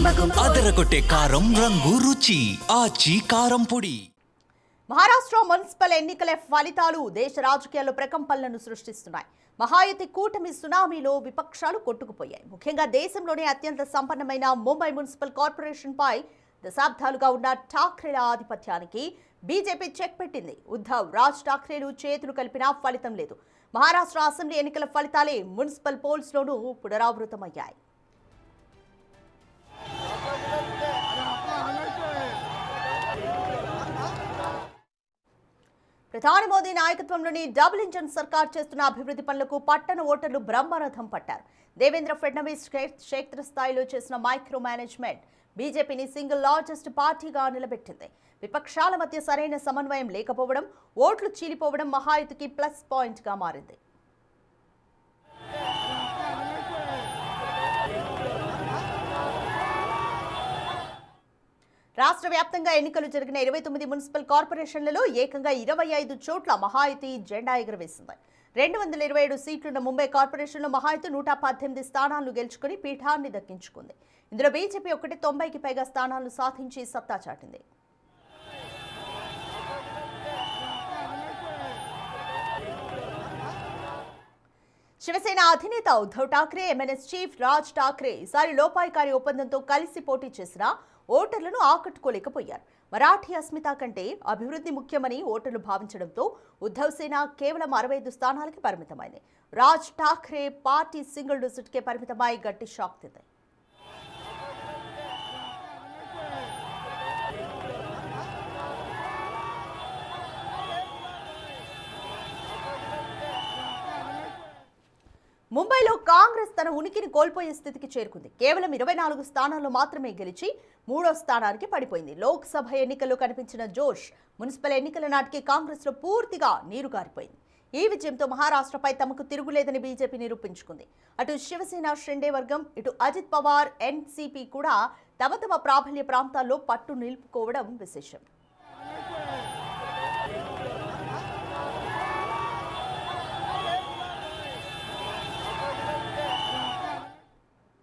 అదరగొట్టే కారం రంగు రుచి ఆచి కారం పొడి. మహారాష్ట్ర మున్సిపల్ ఎన్నికల ఫలితాలు దేశ రాజకీయాల్లో ప్రకంపనలను సృష్టిస్తున్నాయి. మహాయుతి కూటమి సునామీలో విపక్షాలు కొట్టుకుపోయాయి. ముఖ్యంగా దేశంలోనే అత్యంత సంపన్నమైన ముంబై మున్సిపల్ కార్పొరేషన్ పై దశాబ్దాలుగా ఉన్న ఠాక్రేల ఆధిపత్యానికి బీజేపీ చెక్ పెట్టింది. ఉద్ధవ్, రాజ్ ఠాక్రేలు చేతులు కలిపినా ఫలితం లేదు. మహారాష్ట్ర అసెంబ్లీ ఎన్నికల ఫలితాలే మున్సిపల్ పోల్స్లోనూ పునరావృతమయ్యాయి. ప్రధాని మోదీ నాయకత్వంలోని డబుల్ ఇంజన్ సర్కార్ చేస్తున్న అభివృద్ధి పనులకు పట్టణ ఓటర్లు బ్రహ్మరథం పట్టారు. దేవేంద్ర ఫడ్నవీస్ క్షేత్రస్థాయిలో చేసిన మైక్రో మేనేజ్మెంట్ బీజేపీని సింగిల్ లార్జెస్ట్ పార్టీగా నిలబెట్టింది. విపక్షాల మధ్య సరైన సమన్వయం లేకపోవడం, ఓట్లు చీలిపోవడం మహాయుతికి ప్లస్ పాయింట్గా మారింది. రాష్ట్ర వ్యాప్తంగా ఎన్నికలు జరిగిన 29 మున్సిపల్ కార్పొరేషన్లలో ఏకంగా 25 చోట్ల మహాయుతి జెండా ఎగురవేసింది. 227 సీట్లున్న ముంబై కార్పొరేషన్లో మహాయుతి 118 స్థానాలను గెలుచుకుని పీఠాన్ని దక్కించుకుంది. ఇందులో బీజేపీ 90కి పైగా స్థానాలను సాధించి సత్తా చాటింది. శివసేన అధినేత ఉద్ధవ్ ఠాక్రే, ఎంఎన్ఎస్ చీఫ్ రాజ్ ఠాక్రే ఈసారి లోపాయికారి ఒప్పందంతో కలిసి పోటీ చేసినా ఓటర్లను ఆకట్టుకోలేకపోయారు. మరాఠీ అస్మిత కంటే అభివృద్ధి ముఖ్యమని ఓటర్లు భావించడంతో ఉద్ధవ్ సేన కేవలం 65 స్థానాలకి పరిమితమైంది. రాజ్ ఠాక్రే పార్టీ సింగిల్ డిజిట్కే పరిమితమై గట్టి షాక్ తింది. ముంబైలో కాంగ్రెస్ తన ఉనికిని కోల్పోయే స్థితికి చేరుకుంది. కేవలం 24 స్థానాల్లో మాత్రమే గెలిచి 3వ స్థానానికి పడిపోయింది. లోక్సభ ఎన్నికల్లో కనిపించిన జోష్ మున్సిపల్ ఎన్నికల నాటికి కాంగ్రెస్లో పూర్తిగా నీరుగారిపోయింది. ఈ విజయంతో మహారాష్ట్రపై తమకు తిరుగులేదని బీజేపీ నిరూపించుకుంది. అటు శివసేన షిండే వర్గం, ఇటు అజిత్ పవార్, ఎన్సీపీ కూడా తమ ప్రాబల్య ప్రాంతాల్లో పట్టు నిలుపుకోవడం విశేషం.